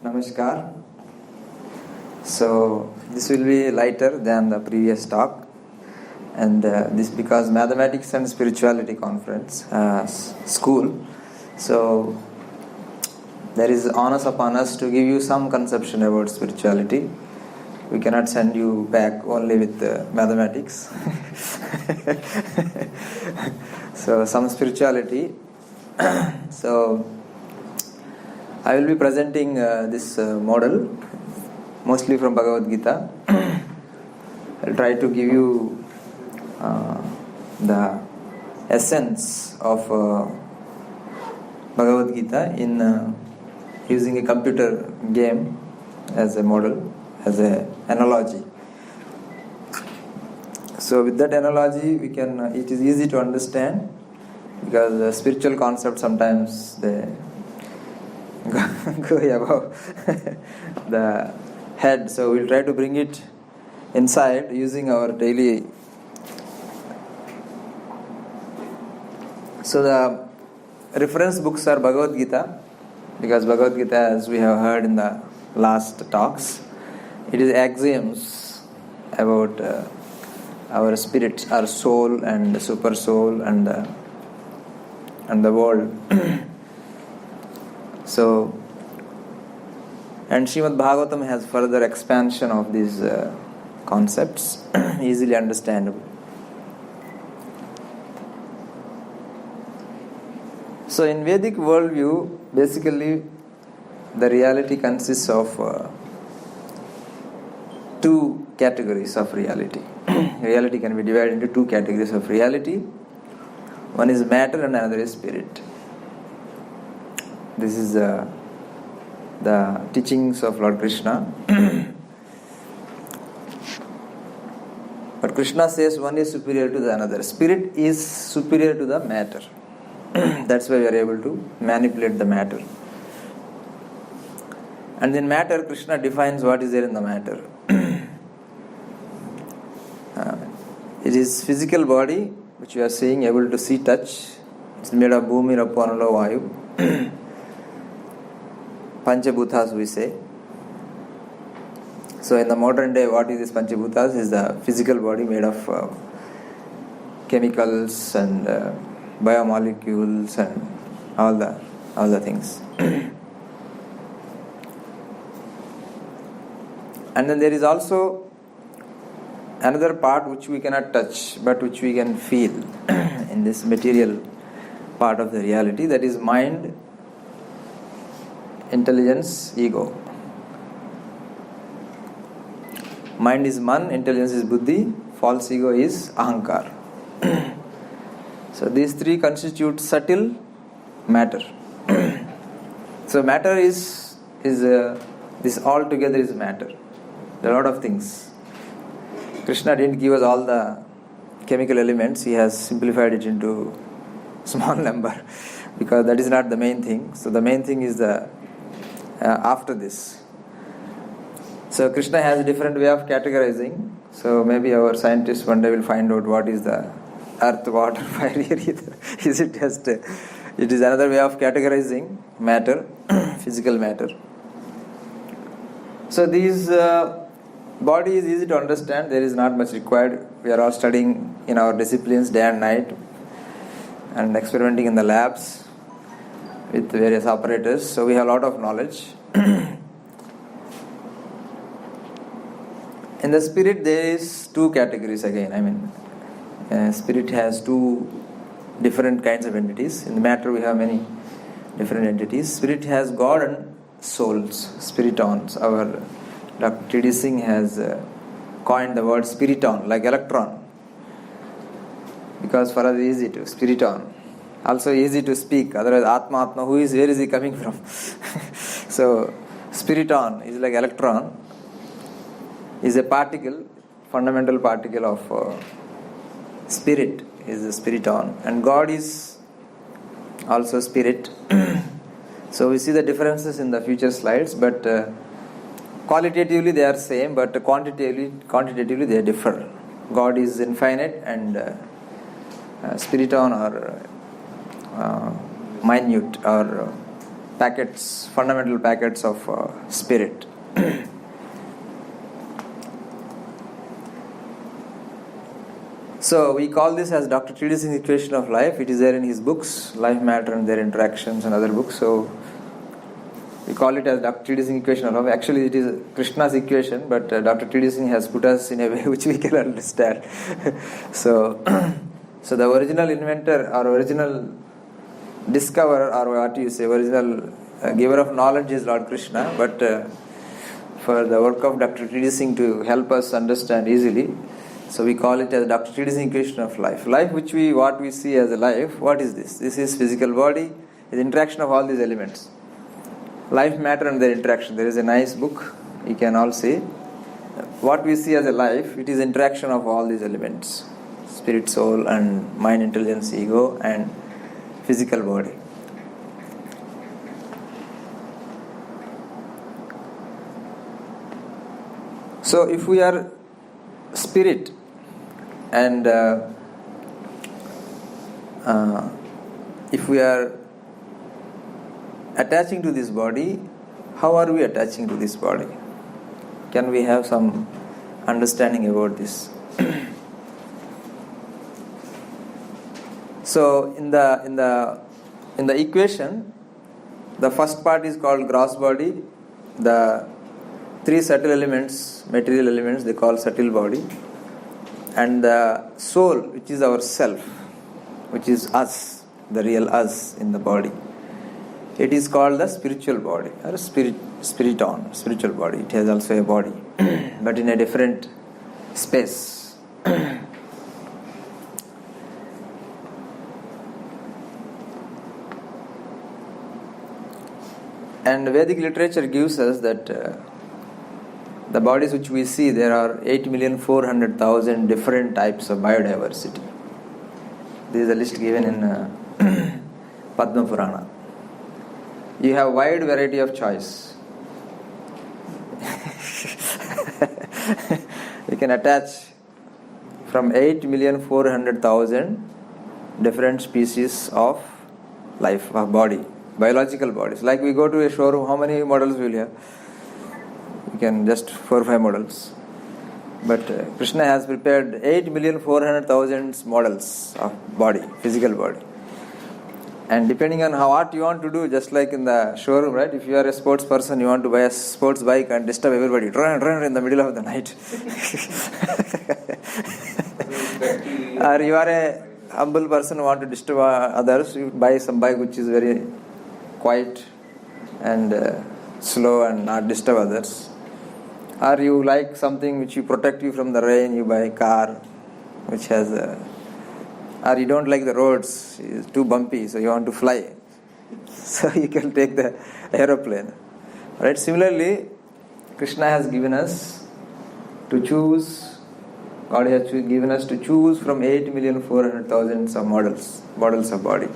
Namaskar. So this will be lighter than the previous talk, and this because Mathematics and Spirituality Conference school. So there is onus upon us to give you some conception about spirituality. We cannot send you back only with mathematics. So some spirituality. So I will be presenting this model mostly from Bhagavad Gita. I'll try to give you the essence of Bhagavad Gita in using a computer game as a model, as an analogy. So with that analogy, it is easy to understand, because the spiritual concepts sometimes they go above the head. So we'll try to bring it inside using our daily. So the reference books are Bhagavad Gita, because Bhagavad Gita, as we have heard in the last talks, it is axioms about our spirit, our soul and super soul and the world. So, and Srimad Bhagavatam has further expansion of these concepts, easily understandable. So in Vedic worldview, basically the reality consists of two categories of reality. Reality can be divided into two categories of reality. One is matter and another is spirit. This is the teachings of Lord Krishna. But Krishna says one is superior to the another. Spirit is superior to the matter. That's why we are able to manipulate the matter. And in matter, Krishna defines what is there in the matter. It is physical body, which you are seeing, able to see, touch. It's made of Bhumi, Rapu, Anula, Vayu. Panchabhutas, we say. So in the modern day, what is this Panchabhutas? Is the physical body made of chemicals and biomolecules and all the things. And then there is also another part which we cannot touch, but which we can feel in this material part of the reality, that is mind, intelligence, ego. Mind is man, intelligence is buddhi, false ego is ahankar. So these three constitute subtle matter. So matter is this all together is matter. There are a lot of things. Krishna didn't give us all the chemical elements. He has simplified it into small number, because that is not the main thing. So the main thing is the after this. So Krishna has a different way of categorizing. So maybe our scientists one day will find out what is the earth, water, fire, ether. Is it just it is another way of categorizing matter, physical matter. So these body is easy to understand. There is not much required. We are all studying in our disciplines day and night and experimenting in the labs with various operators. So we have a lot of knowledge. In the spirit, there is two categories again. Spirit has two different kinds of entities. In the matter, we have many different entities. Spirit has God and souls, spiritons. Our Dr. T.D. Singh has coined the word spiriton, like electron, because for us it is easy to spiriton. Also easy to speak. Otherwise, Atma, where is he coming from? So, spiriton is like electron, is a particle, fundamental particle of spirit, is a spiriton. And God is also spirit. So, we see the differences in the future slides, but qualitatively they are same, but quantitatively they differ. God is infinite and spiriton or minute or packets, fundamental packets of spirit. So we call this as Dr. T.D. Singh's equation of life. It is there in his books, Life, Matter and Their Interactions and other books. So we call it as Dr. T.D. Singh's equation of life. Actually it is Krishna's equation, but Dr. T.D. Singh has put us in a way which we can understand. So the original inventor or original discoverer, or what you say, original giver of knowledge is Lord Krishna, but for the work of Dr. T.D. Singh to help us understand easily, so we call it as Dr. T.D. Singh equation of life. Life what we see as a life, what is this? This is physical body, is interaction of all these elements. Life, matter and their interaction. There is a nice book, you can all see. What we see as a life, it is interaction of all these elements. Spirit, soul and mind, intelligence, ego and physical body. So if we are spirit and if we are attaching to this body, how are we attaching to this body? Can we have some understanding about this? So in the equation, the first part is called gross body. The three subtle elements, material elements, they call subtle body. And the soul, which is our self, which is us, the real us in the body, it is called the spiritual body or spiriton, spiritual body. It has also a body, but in a different space. And Vedic literature gives us that the bodies which we see, there are 8,400,000 different types of biodiversity. This is a list given in Padma Purana. You have wide variety of choice. You can attach from 8,400,000 different species of life, of body, biological bodies. Like we go to a showroom, how many models will you have? You can just 4 or 5 models. But Krishna has prepared 8,400,000 models of body, physical body. And depending on what you want to do, just like in the showroom, right? If you are a sports person, you want to buy a sports bike and disturb everybody, run in the middle of the night. Or you are a humble person who want to disturb others, you buy some bike which is very quiet and slow and not disturb others. Or you like something which will protect you from the rain, you buy a car which has or you don't like the roads, it's too bumpy, so you want to fly. So you can take the aeroplane. Right? Similarly, Krishna has given us to choose, God has given us to choose from 8,400,000 of models of body.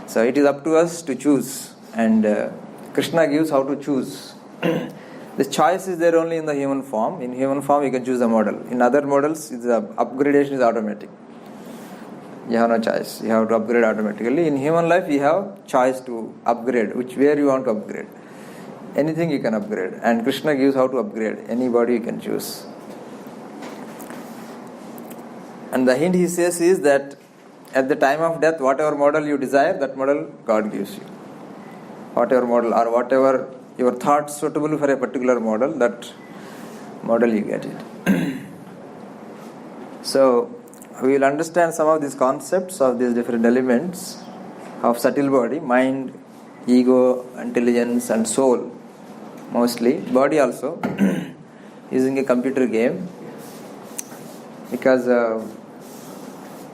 So it is up to us to choose, and Krishna gives how to choose. The choice is there only in the human form. In human form you can choose a model. In other models, the upgradation is automatic. You have no choice. You have to upgrade automatically. In human life, you have choice to upgrade, where you want to upgrade. Anything you can upgrade. And Krishna gives how to upgrade. Any body you can choose. And the hint he says is that at the time of death, whatever model you desire, that model God gives you. Whatever model or whatever your thoughts suitable for a particular model, that model you get it. So we will understand some of these concepts of these different elements of subtle body, mind, ego, intelligence and soul mostly, body also, using a computer game, because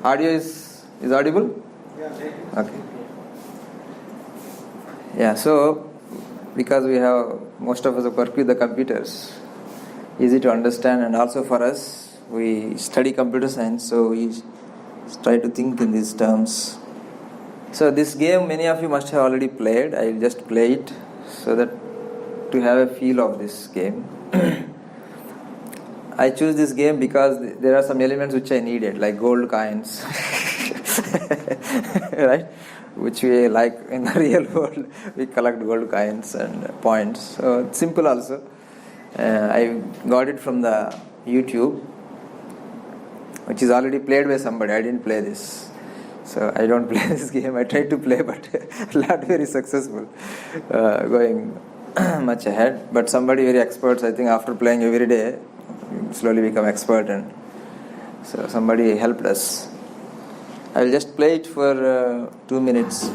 audio is audible? Yeah. Okay. Yeah, so because we have, most of us work with the computers, easy to understand, and also for us, we study computer science, so we try to think in these terms. So this game many of you must have already played. I will just play it so that to have a feel of this game. I choose this game because there are some elements which I needed, like gold coins. Right? which we like in the real world. We collect gold coins and points. So it's simple also. I got it from the YouTube, which is already played by somebody. I didn't play this. So I don't play this game. I tried to play, but not very successful. Going much ahead. But somebody very experts, I think after playing every day, slowly become expert, and so somebody helped us. I will just play it for 2 minutes.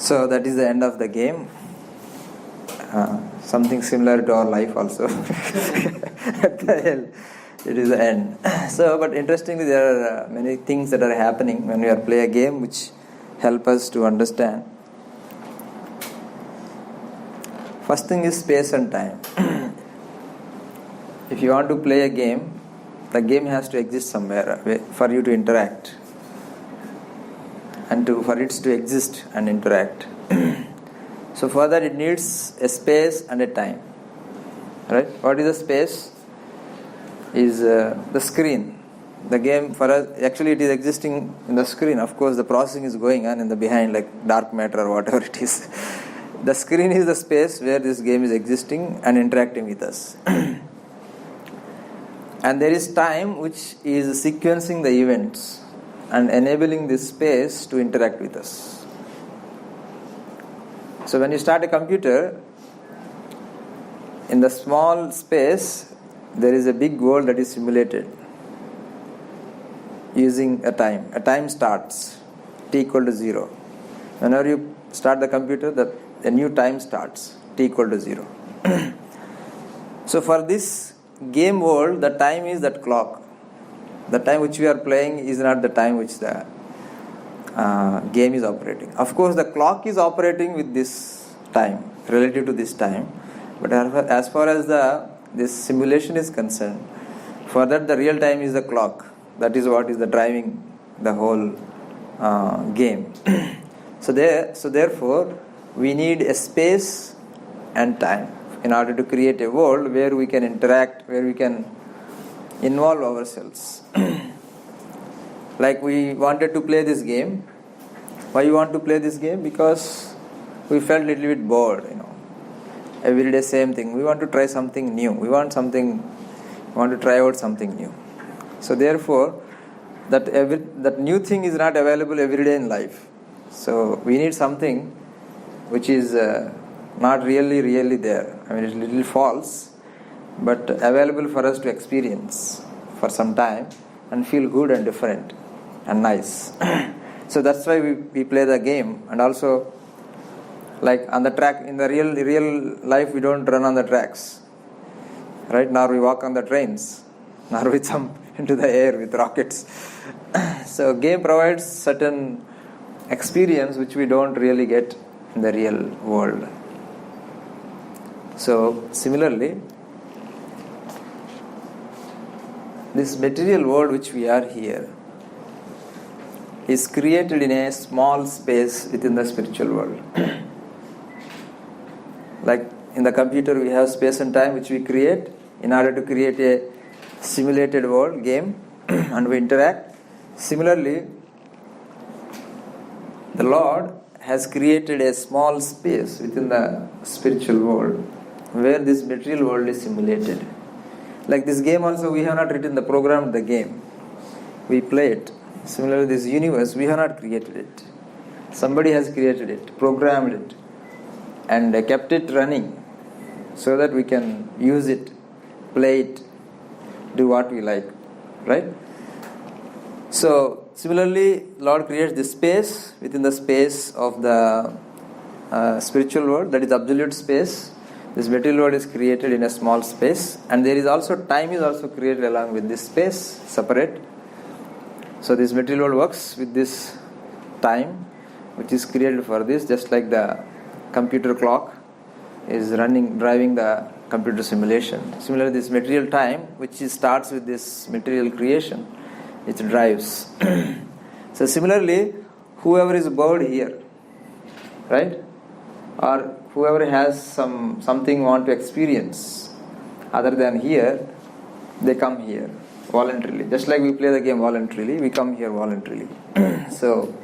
So that is the end of the game. Something similar to our life also. At the end, it is the end. So, but interestingly, there are many things that are happening when we are play a game which help us to understand. First thing is space and time. If you want to play a game, the game has to exist somewhere for you to interact, and for it to exist and interact. So for that it needs a space and a time. Right? What is the space? Is the screen. The game for us, actually it is existing in the screen. Of course the processing is going on in the behind, like dark matter or whatever it is. The screen is the space where this game is existing and interacting with us. And there is time which is sequencing the events and enabling this space to interact with us. So when you start a computer, in the small space, there is a big world that is simulated using a time. A time starts, t equal to 0. Whenever you start the computer, a new time starts, t equal to 0. So for this game world, the time is that clock. The time which we are playing is not the time which the game is operating. Of course, the clock is operating with this time, relative to this time. But as far as this simulation is concerned, for that the real time is the clock. That is what is the driving the whole game. So therefore, we need a space and time in order to create a world where we can interact, where we can involve ourselves. Like we wanted to play this game. Why you want to play this game? Because we felt a little bit bored, Every day same thing. We want to try something new. We want to try out something new. So therefore, that new thing is not available every day in life. So we need something which is not really there. I mean, it's a little false, but available for us to experience for some time and feel good and different and nice. So that's why we play the game. And also, like on the track, in the real life, we don't run on the tracks, right? Nor we walk on the trains, nor we jump into the air with rockets. So game provides certain experience which we don't really get in the real world. So similarly, this material world which we are here is created in a small space within the spiritual world. Like in the computer we have space and time which we create in order to create a simulated world game and we interact. Similarly, the Lord has created a small space within the spiritual world where this material world is simulated. Like this game also, we have not written the program of the game. We play it. Similarly, this universe, we have not created it. Somebody has created it, programmed it, and kept it running so that we can use it, play it, do what we like, right? So, similarly, Lord creates this space within the space of the spiritual world, that is absolute space. This material world is created in a small space, and there is also time is also created along with this space, separate. So this material world works with this time, which is created for this, just like the computer clock is driving the computer simulation. Similarly, this material time, which starts with this material creation, it drives. So similarly, whoever is bored here, right, or whoever has something want to experience other than here, they come here voluntarily. Just like we play the game voluntarily, we come here voluntarily. So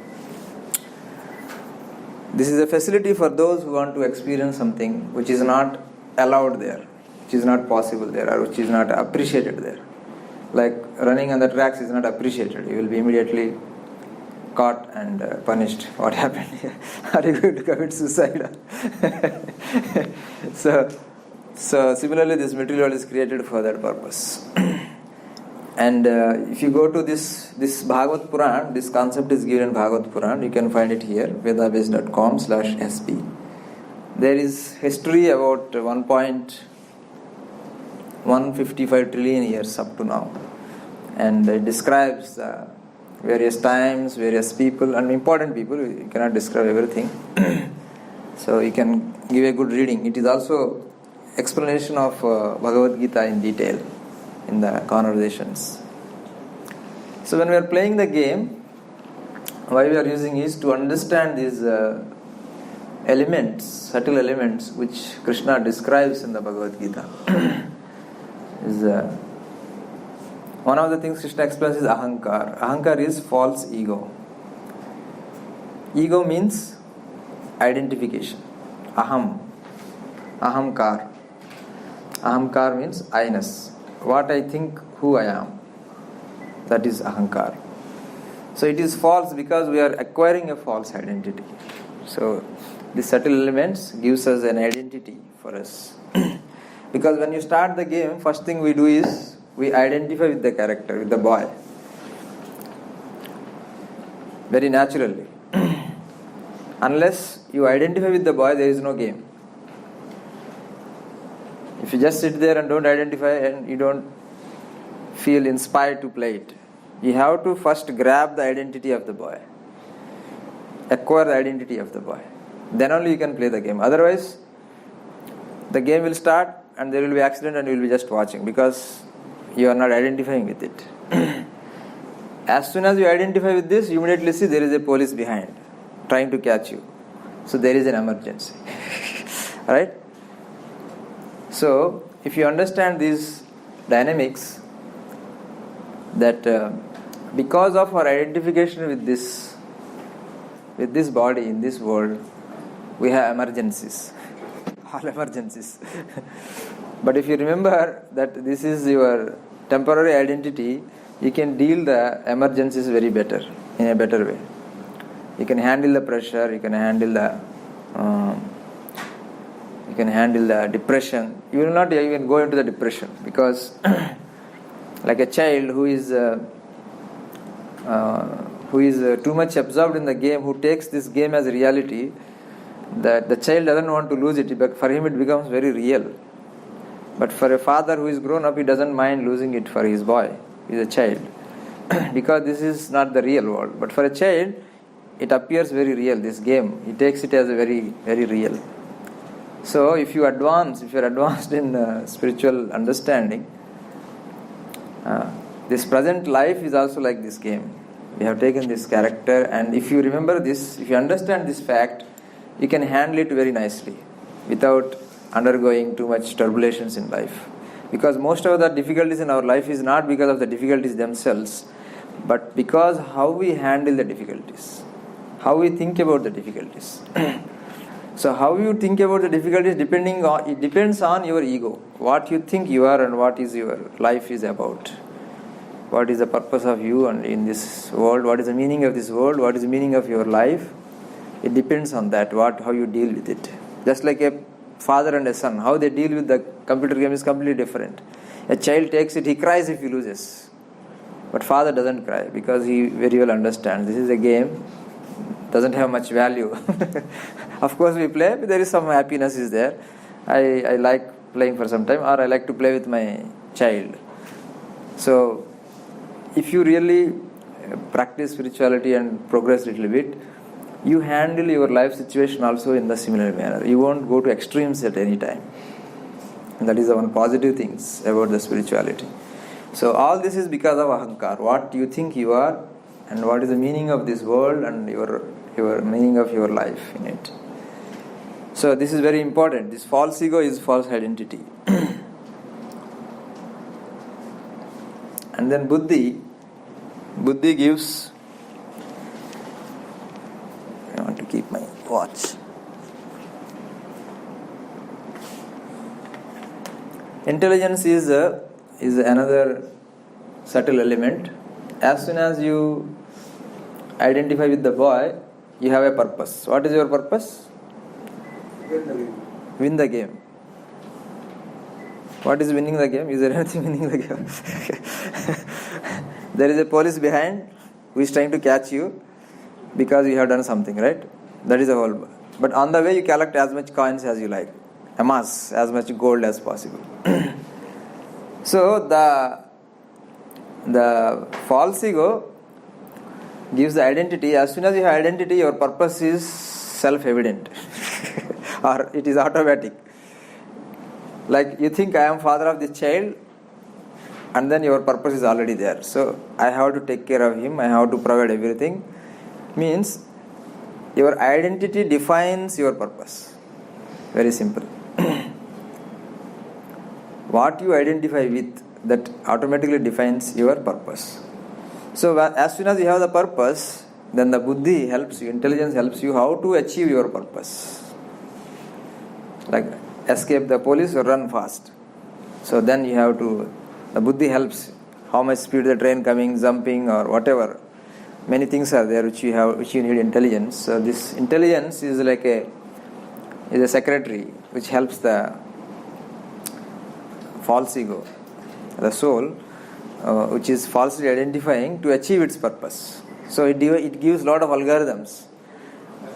this is a facility for those who want to experience something which is not allowed there, which is not possible there, or which is not appreciated there. Like running on the tracks is not appreciated. You will be immediately caught and punished. What happened here? Are you going to commit suicide? So similarly, this material world is created for that purpose. And if you go to this Bhagavad Puran, this concept is given in Bhagavad Puran. You can find it here, vedabase.com/sp. There is history about 1.155 trillion years up to now, and it describes various times, various people, and important people. You cannot describe everything. So you can give a good reading. It is also explanation of Bhagavad Gita in detail in the conversations. So when we are playing the game, why we are using is to understand these elements, subtle elements, which Krishna describes in the Bhagavad Gita. One of the things Krishna explains is ahankar. Ahankar is false ego. Ego means identification. Aham. Ahamkar. Ahamkar means I-ness. What I think, who I am. That is ahankar. So it is false because we are acquiring a false identity. So the subtle elements gives us an identity for us. Because when you start the game, first thing we do is we identify with the character, with the boy. Very naturally. Unless you identify with the boy, there is no game. If you just sit there and don't identify and you don't feel inspired to play it, you have to first grab the identity of the boy. Acquire the identity of the boy. Then only you can play the game. Otherwise, the game will start and there will be accident and you will be just watching because you are not identifying with it. As soon as you identify with this, you immediately see there is a police behind trying to catch you. So there is an emergency. Right? So if you understand these dynamics, that because of our identification with this body in this world, we have emergencies. All emergencies. But if you remember that this is your temporary identity, you can deal the emergencies in a better way. You can handle the pressure, you can handle the depression. You will not even go into the depression, because like a child who is too much absorbed in the game, who takes this game as a reality, that the child doesn't want to lose it, but for him it becomes very real. But for a father who is grown up, he doesn't mind losing it for his boy, he's a child, because this is not the real world. But for a child, it appears very real, this game. He takes it as a very, very real. So if you're advanced in spiritual understanding, this present life is also like this game. We have taken this character, and if you remember this, if you understand this fact, you can handle it very nicely without undergoing too much turbulations in life. Because most of the difficulties in our life is not because of the difficulties themselves, but because how we handle the difficulties, how we think about the difficulties. So how you think about the difficulties it depends on your ego, what you think you are and what is your life is about. What is the purpose of you and in this world? What is the meaning of this world? What is the meaning of your life? It depends on that, how you deal with it. Just like a father and a son, how they deal with the computer game is completely different. A child takes it, he cries if he loses. But father doesn't cry, because he very well understands this is a game, doesn't have much value. Of course we play, but there is some happiness is there. I like playing for some time, or I like to play with my child. So if you really practice spirituality and progress a little bit, you handle your life situation also in the similar manner. You won't go to extremes at any time. And that is the one positive things about the spirituality. So all this is because of ahankar, what you think you are, and what is the meaning of this world, and your meaning of your life in it. So this is very important. This false ego is false identity. And then buddhi gives, I want to keep my watch. Intelligence is another subtle element. As soon as you identify with the boy, you have a purpose. What is your purpose? Win the game. What is winning the game? Is there anything winning the game? There is a police behind who is trying to catch you because you have done something, right? That is the whole. But on the way you collect as much coins as you like, amass as much gold as possible. So the false ego gives the identity. As soon as you have identity, your purpose is self-evident or it is automatic. Like you think I am father of this child, and then your purpose is already there. So I have to take care of him, I have to provide everything. Means your identity defines your purpose. Very simple. What you identify with, that automatically defines your purpose. So as soon as you have the purpose, then the buddhi helps you, intelligence helps you how to achieve your purpose. Like escape the police or run fast. So then you have to, the buddhi helps how much speed the train coming, jumping or whatever. Many things are there which you need intelligence. So this intelligence is like a secretary which helps the false ego, the soul, which is falsely identifying to achieve its purpose. So it gives a lot of algorithms.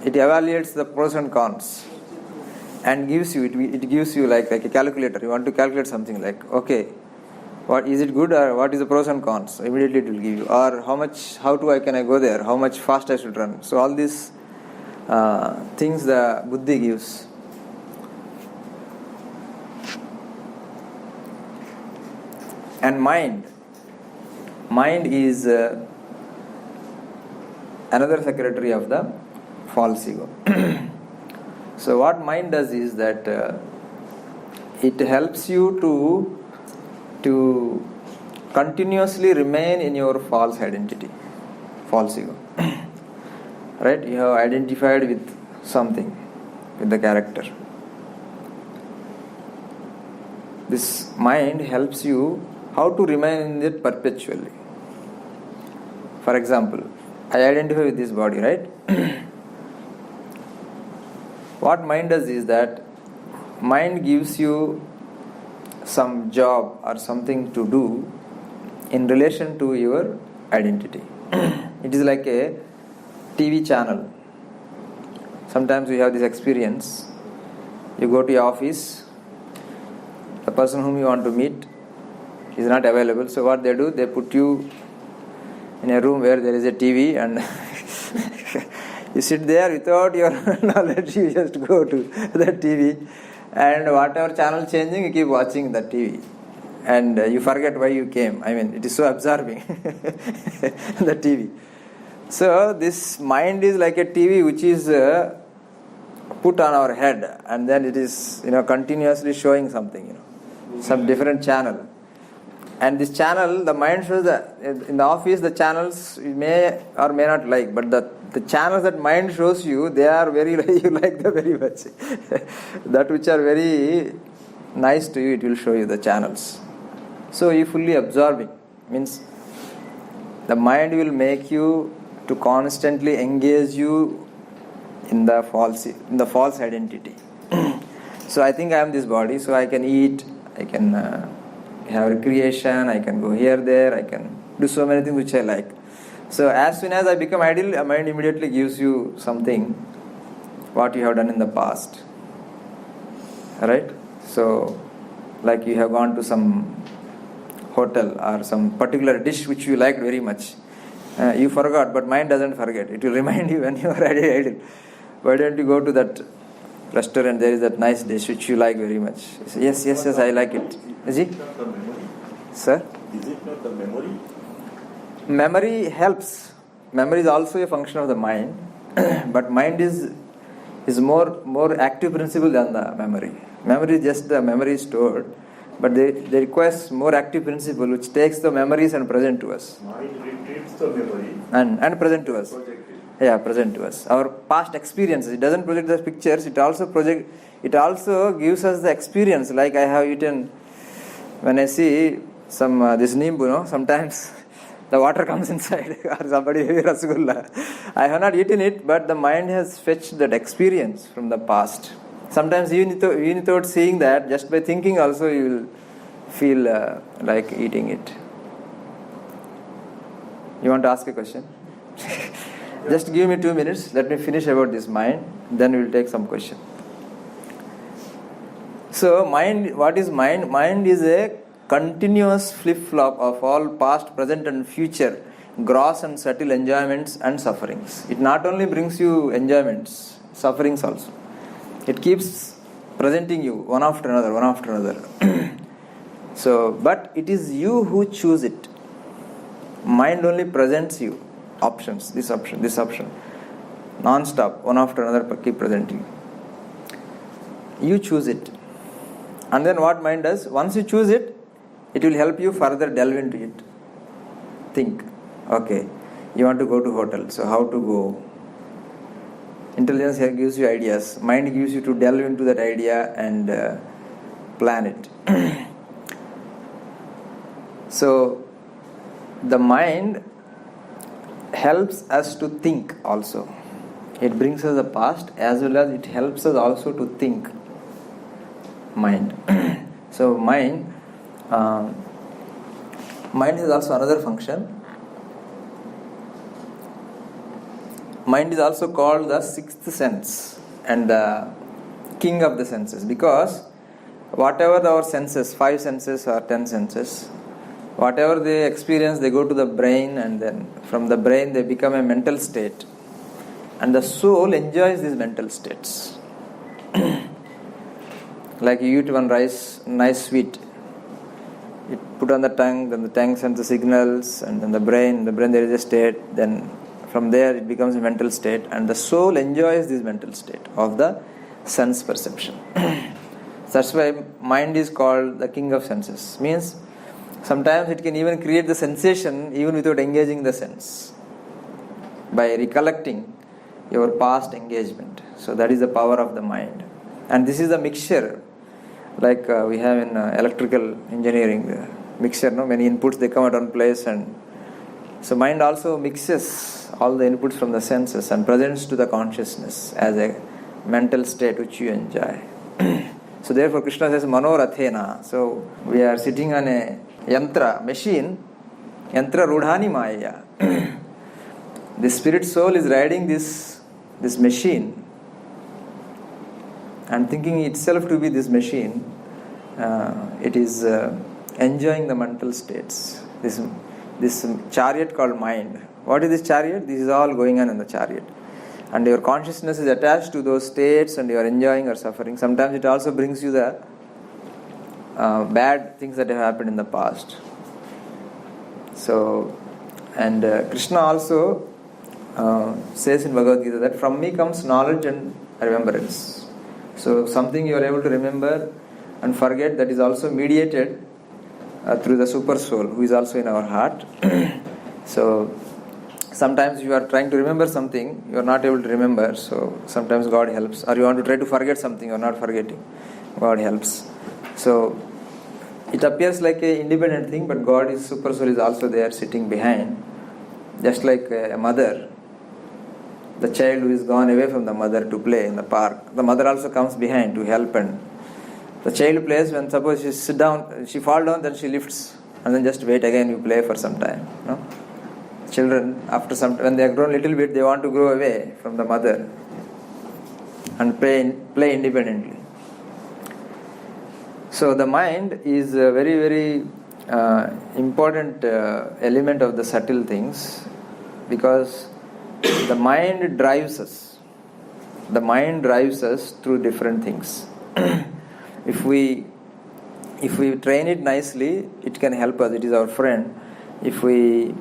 It evaluates the pros and cons and gives you, it gives you like a calculator. You want to calculate something like, okay, what is it good or what is the pros and cons? So immediately it will give you. Or how can I go there? How much fast I should run? So all these things the buddhi gives. And mind is another secretary of the false ego. So what mind does is that it helps you to continuously remain in your false identity, false ego. Right? You have identified with something, with the character. This mind helps you how to remain in it perpetually. For example, I identify with this body, right? What mind does is that mind gives you some job or something to do in relation to your identity. It is like a TV channel. Sometimes we have this experience. You go to your office, the person whom you want to meet is not available. So what they do, they put you in a room where there is a TV and you sit there without your knowledge. You just go to the TV and whatever channel changing, you keep watching the TV. And you forget why you came. I mean, it is so absorbing, the TV. So this mind is like a TV which is put on our head, and then it is continuously showing something, some different channel. And this channel, the mind shows that in the office, the channels you may or may not like, but the channels that mind shows you, they are very you like them very much. That which are very nice to you, it will show you the channels. So you fully absorbing means the mind will make you to constantly engage you in the false identity. So I think I am this body, so I can eat, I can have recreation, I can go here, there, I can do so many things which I like. So as soon as I become idle, a mind immediately gives you something what you have done in the past. Right? So like you have gone to some hotel or some particular dish which you liked very much. You forgot, but mind doesn't forget. It will remind you when you are idle. Why don't you go to that restaurant? There is that nice dish which you like very much. You say, yes, I like it. Is it? Not the memory? Sir? Is it not the memory? Memory helps. Memory is also a function of the mind, but mind is more active principle than the memory. Memory is just the memory stored, but they request more active principle which takes the memories and present to us. Mind retrieves the memory And present to us. project it. Yeah, present to us. Our past experiences. It doesn't project the pictures. It also gives us the experience. Like I have eaten. When I see some this nimbu, sometimes the water comes inside, or somebody rasgulla. I have not eaten it, but the mind has fetched that experience from the past. Sometimes even without seeing that, just by thinking also you will feel like eating it. You want to ask a question? Just give me 2 minutes. Let me finish about this mind. Then we will take some question. So mind, what is mind? Mind is a continuous flip-flop of all past, present and future, gross and subtle enjoyments and sufferings. It not only brings you enjoyments, sufferings also. It keeps presenting you one after another. So, but it is you who choose it. Mind only presents you options, this option. Non-stop, one after another keep presenting. You choose it. And then what mind does? Once you choose it, it will help you further delve into it. Think. Okay, you want to go to hotel, so how to go? Intelligence here gives you ideas. Mind gives you to delve into that idea and plan it. So, the mind helps us to think also. It brings us the past as well as it helps us also to think. Mind. So mind is also another function. Mind is also called the sixth sense and the king of the senses, because whatever our senses, 5 senses or 10 senses, whatever they experience, they go to the brain, and then from the brain they become a mental state, and the soul enjoys these mental states. Like you eat one nice sweet, it put on the tongue, then the tongue sends the signals, and then the brain there is a state, then from there it becomes a mental state, and the soul enjoys this mental state of the sense perception. That's why mind is called the king of senses. Means sometimes it can even create the sensation even without engaging the sense, by recollecting your past engagement. So that is the power of the mind. And this is the mixture, like we have in electrical engineering, mixture, many inputs, they come at one place and So mind also mixes all the inputs from the senses and presents to the consciousness as a mental state which you enjoy. So therefore Krishna says Manorathena. So we are sitting on a yantra, machine, yantra rudhani maya. The spirit soul is riding this machine and thinking itself to be this machine. It is enjoying the mental states. This chariot called mind. What is this chariot? This is all going on in the chariot. And your consciousness is attached to those states and you are enjoying or suffering. Sometimes it also brings you the bad things that have happened in the past. So, and Krishna also says in Bhagavad Gita that from me comes knowledge and remembrance. So something you are able to remember and forget, that is also mediated through the super soul who is also in our heart. So sometimes you are trying to remember something, you are not able to remember, so sometimes God helps. Or you want to try to forget something, you are not forgetting, God helps. So it appears like an independent thing, but God is, super soul is also there sitting behind. Just like a mother, the child who is gone away from the mother to play in the park, the mother also comes behind to help, and the child plays. When suppose she sit down, she fall down, then she lifts and then just wait again, you play for some time. No? Children, after some, when they are grown a little bit, they want to grow away from the mother and play independently. So the mind is a very, very important element of the subtle things, because the mind drives us. The mind drives us through different things. If we train it nicely, it can help us. It is our friend. If we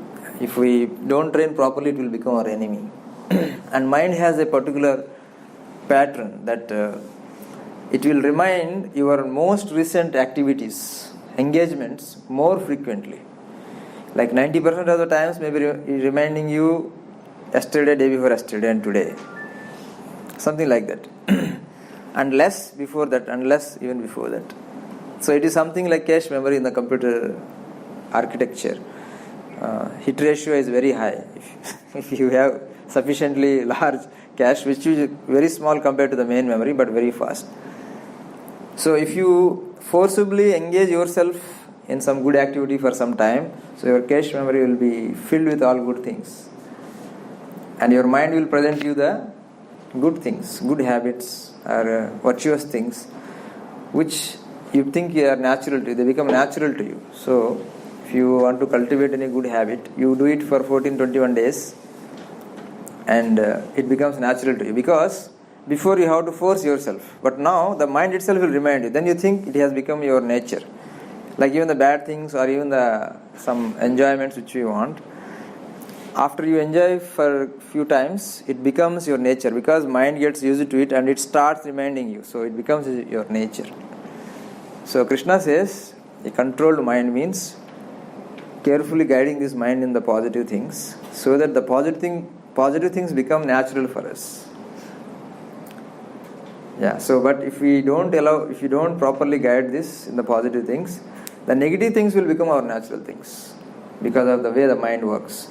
don't train properly, it will become our enemy. And mind has a particular pattern that it will remind your most recent activities, engagements more frequently. Like 90% of the times, maybe reminding you yesterday, day before yesterday, and today. Something like that. And less before that, and less even before that. So it is something like cache memory in the computer architecture. Hit ratio is very high. If you have sufficiently large cache, which is very small compared to the main memory, but very fast. So if you forcibly engage yourself in some good activity for some time, so your cache memory will be filled with all good things. And your mind will present you the good things, good habits or virtuous things, which you think are natural to you. They become natural to you. So if you want to cultivate any good habit, you do it for 14-21 days and it becomes natural to you, because before you have to force yourself, but now the mind itself will remind you. Then you think it has become your nature. Like even the bad things or even some enjoyments which you want, after you enjoy for a few times, it becomes your nature, because mind gets used to it and it starts reminding you. So it becomes your nature. So Krishna says a controlled mind means carefully guiding this mind in the positive things, so that the positive things become natural for us. Yeah. So, but if you don't properly guide this in the positive things, the negative things will become our natural things, because of the way the mind works.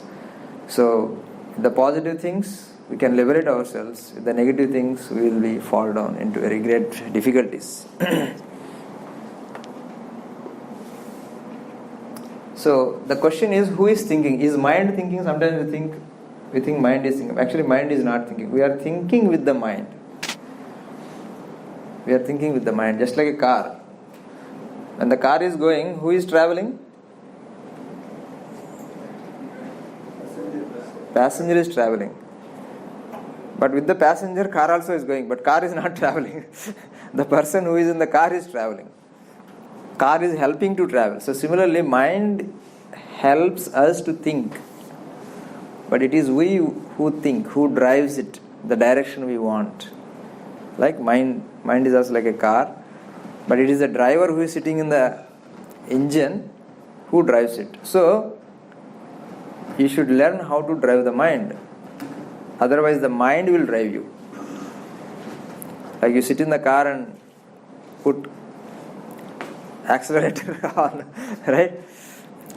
So, the positive things we can liberate ourselves. With the negative things we will fall down into very great difficulties. So the question is, who is thinking? Is mind thinking? Sometimes we think mind is thinking. Actually, mind is not thinking. We are thinking with the mind. We are thinking with the mind, just like a car. When the car is going, who is traveling? Passenger is traveling. But with the passenger, car also is going. But car is not traveling. The person who is in the car is traveling. Car is helping to travel. So similarly, mind helps us to think. But it is we who think, who drives it, the direction we want. Like mind is also like a car. But it is the driver who is sitting in the engine who drives it. So, you should learn how to drive the mind. Otherwise, the mind will drive you. Like you sit in the car and put accelerator on, right?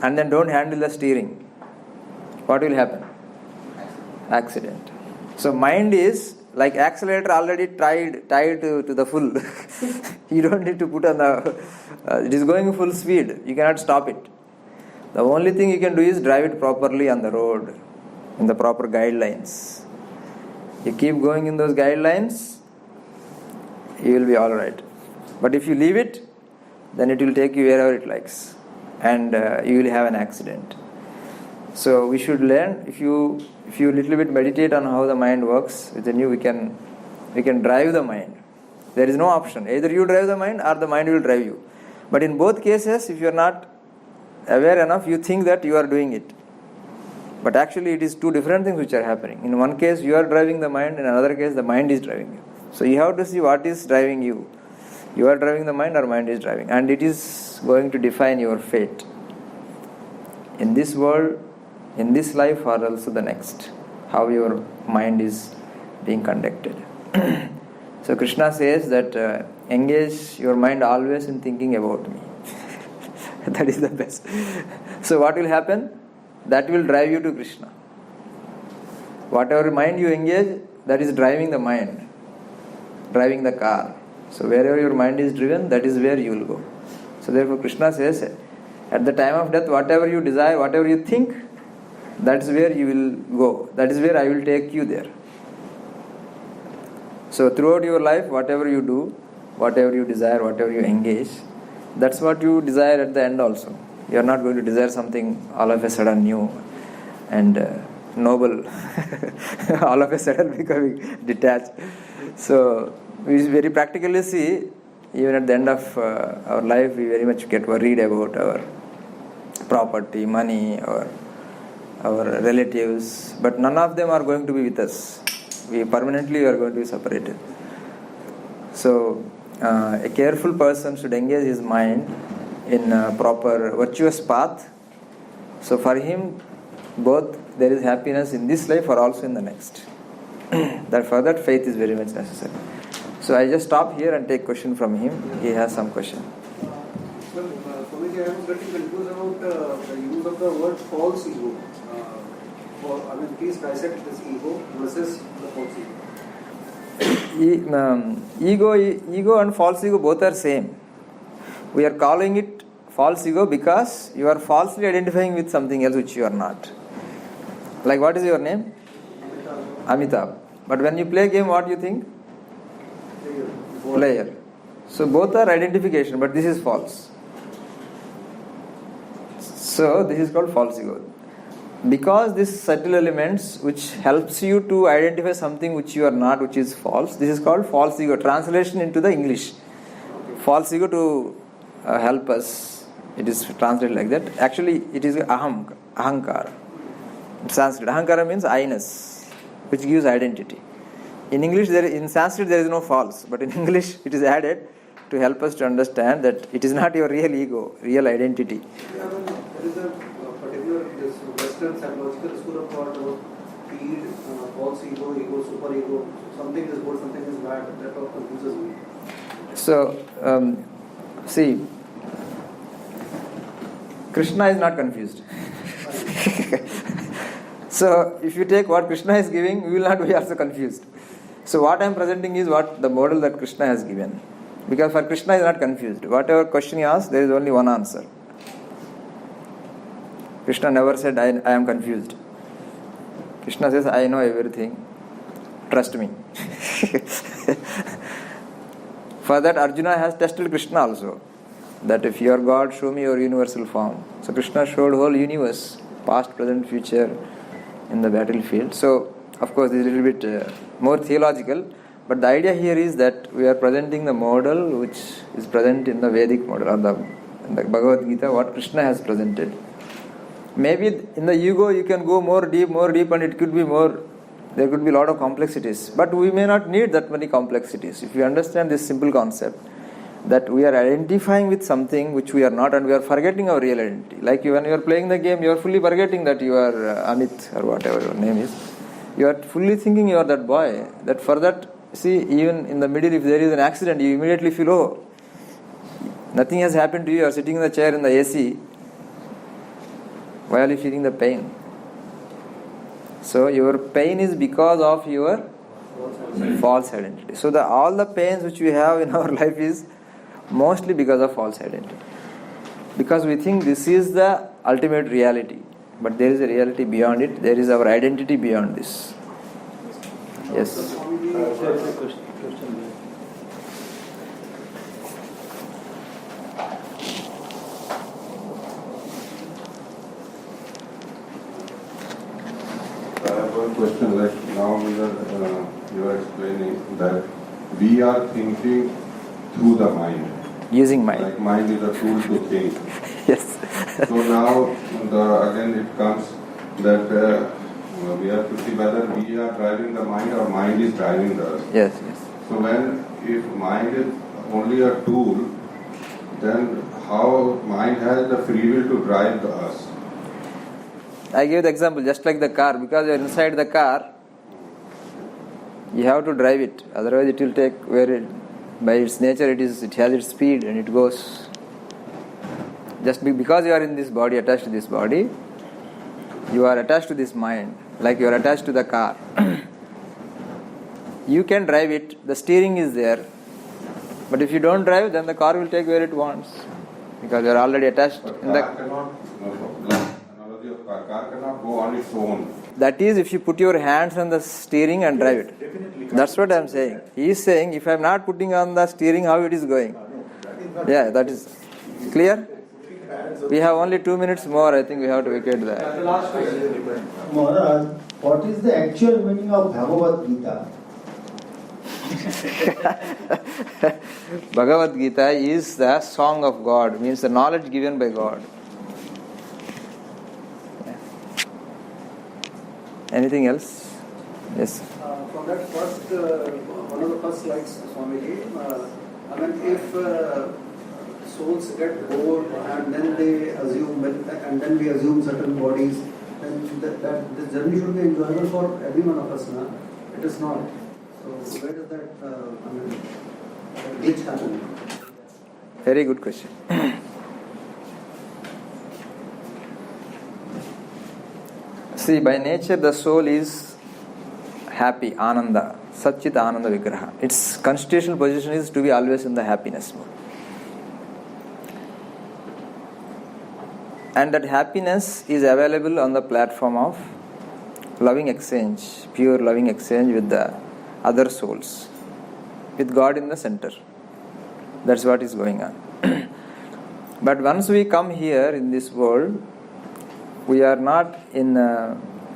And then don't handle the steering. what will happen? Accident. So mind is like accelerator already tied to the full. You don't need to put on the. It is going full speed. You cannot stop it. The only thing you can do is drive it properly on the road, in the proper guidelines. You keep going in those guidelines, you will be all right. But if you leave it, then it will take you wherever it likes, and you will have an accident. So we should learn. If you little bit meditate on how the mind works, then we can drive the mind. There is no option. Either you drive the mind or the mind will drive you. But in both cases, if you are not aware enough, you think that you are doing it. But actually it is two different things which are happening. In one case you are driving the mind, in another case the mind is driving you. So you have to see what is driving you. You are driving the mind or mind is driving. And it is going to define your fate. In this world, in this life or also the next. How your mind is being conducted. So Krishna says that engage your mind always in thinking about me. That is the best. So what will happen? That will drive you to Krishna. Whatever mind you engage, that is driving the mind, driving the car. So wherever your mind is driven, that is where you will go. So therefore Krishna says, at the time of death, whatever you desire, whatever you think, that is where you will go. That is where I will take you there. So throughout your life, whatever you do, whatever you desire, whatever you engage, that's what you desire at the end also. You are not going to desire something all of a sudden new and noble, all of a sudden becoming detached. So we very practically see, even at the end of our life, we very much get worried about our property, money, or our relatives, but none of them are going to be with us. We permanently are going to be separated. So a careful person should engage his mind in a proper virtuous path. So for him, both there is happiness in this life or also in the next. For that faith is very much necessary. So I just stop here and take question from him. He has some question. Swamiji, I am getting confused about the use of the word false ego. Please dissect this ego versus the false ego. Ego and false ego both are same. We are calling it false ego because you are falsely identifying with something else which you are not. Like, what is your name? Amitabh. But when you play a game, what do you think? Player. So both are identification, but this is false. So this is called false ego. Because these subtle elements which helps you to identify something which you are not, which is false, this is called false ego. Translation into the English. False ego to help us. It is translated like that. Actually, it is ahankara. In Sanskrit, ahankara means I-ness, which gives identity. In English, in Sanskrit there is no false, but in English it is added to help us to understand that it is not your real ego, real identity. There is a particular Western psychological school of thought about feed, false ego, ego, super ego. Something is good, something is bad. That all confuses me. So, see, Krishna is not confused. So, if you take what Krishna is giving, we will not be also confused. So, what I am presenting is what the model that Krishna has given. Because for Krishna is not confused. Whatever question he asks, there is only one answer. Krishna never said, I am confused. Krishna says, I know everything. Trust me. For that, Arjuna has tested Krishna also. That if you are God, show me your universal form. So Krishna showed whole universe, past, present, future, in the battlefield. So, of course, this is a little bit more theological. But the idea here is that we are presenting the model which is present in the Vedic model, or in the Bhagavad Gita, what Krishna has presented. Maybe in the ego you can go more deep, and it could be more, there could be a lot of complexities. But we may not need that many complexities. If you understand this simple concept, that we are identifying with something which we are not, and we are forgetting our real identity. Like when you are playing the game, you are fully forgetting that you are Amit or whatever your name is. You are fully thinking you are that boy. That for that, see, even in the middle, if there is an accident, you immediately feel, oh, nothing has happened to you. You are sitting in the chair in the AC. Why are you feeling the pain? So your pain is because of your false identity. So all the pains which we have in our life is mostly because of false identity. Because we think this is the ultimate reality. But there is a reality beyond it. There is our identity beyond this. Yes. There is a question there. I have one question. Like now you are explaining that we are thinking through the mind. Using mind. Like mind is a tool to think. Yes. So now again it comes that we have to see whether we are driving the mind or mind is driving us. Yes. So if mind is only a tool, then how mind has the free will to drive us? I give the example, just like the car. Because you are inside the car, you have to drive it. Otherwise it will take by its nature it has its speed and it goes. Just because you are in this body, attached to this body, you are attached to this mind, like you are attached to the car. You can drive it, the steering is there. But if you don't drive, then the car will take where it wants. Because you are already attached. But car cannot go on its own. That is if you put your hands on the steering and drive it. Definitely. That's what I am saying. He is saying, if I am not putting on the steering, how it is going? Yeah, that is clear. We have only 2 minutes more. I think we have to vacate that. The last question. Maharaj, what is the actual meaning of Bhagavad Gita? Bhagavad Gita is the song of God, means the knowledge given by God. Yeah. Anything else? Yes. From that first, one of the first slides, Swamiji, if souls get bored and then they assume, and then we assume certain bodies, then that the journey should be enjoyable for every one of us. It is not. So where does that glitch happen? Very good question. See, by nature the soul is happy, Ananda, Satchit Ananda Vigraha. Its constitutional position is to be always in the happiness mode. And that happiness is available on the platform of loving exchange, pure loving exchange with the other souls, with God in the center. That's what is going on. But once we come here in this world, we are not in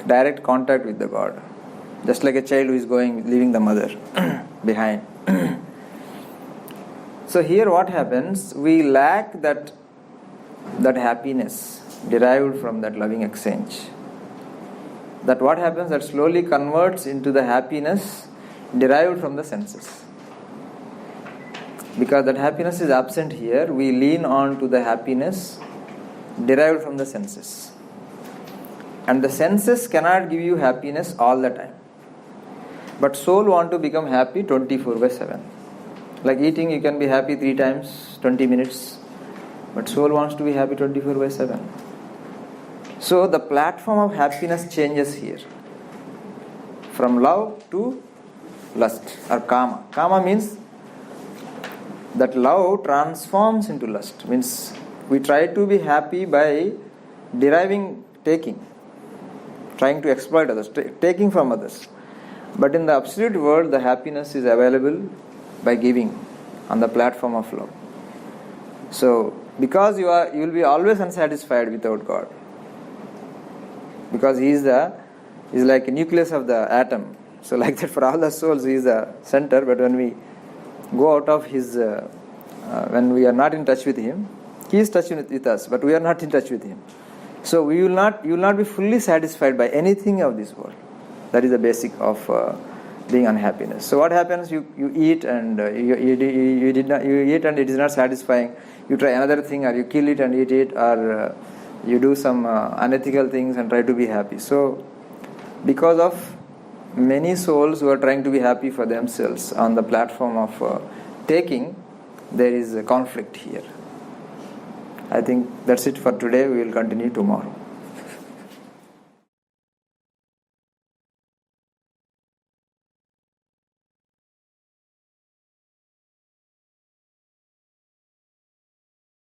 direct contact with the God. Just like a child who is leaving the mother behind. So here what happens, we lack that happiness derived from that loving exchange. That what happens, that slowly converts into the happiness derived from the senses. Because that happiness is absent here, we lean on to the happiness derived from the senses. And the senses cannot give you happiness all the time. But soul want to become happy 24/7. Like eating, you can be happy 3 times, 20 minutes. But soul wants to be happy 24/7. So the platform of happiness changes here. From love to lust or kama. Kama means that love transforms into lust. Means we try to be happy by deriving, taking, trying to exploit others, taking from others. But in the absolute world, the happiness is available by giving on the platform of love. So, because you will be always unsatisfied without God. Because He is like a nucleus of the atom. So, like that for all the souls, He is the center. But when we go out of His, when we are not in touch with Him, He is touching with us, but we are not in touch with Him. So you will not be fully satisfied by anything of this world. That is the basic of being unhappiness. So what happens? You eat and you eat and it is not satisfying. You try another thing, or you kill it and eat it, or you do some unethical things and try to be happy. So because of many souls who are trying to be happy for themselves on the platform of taking, there is a conflict here. I think that's it for today. We will continue tomorrow.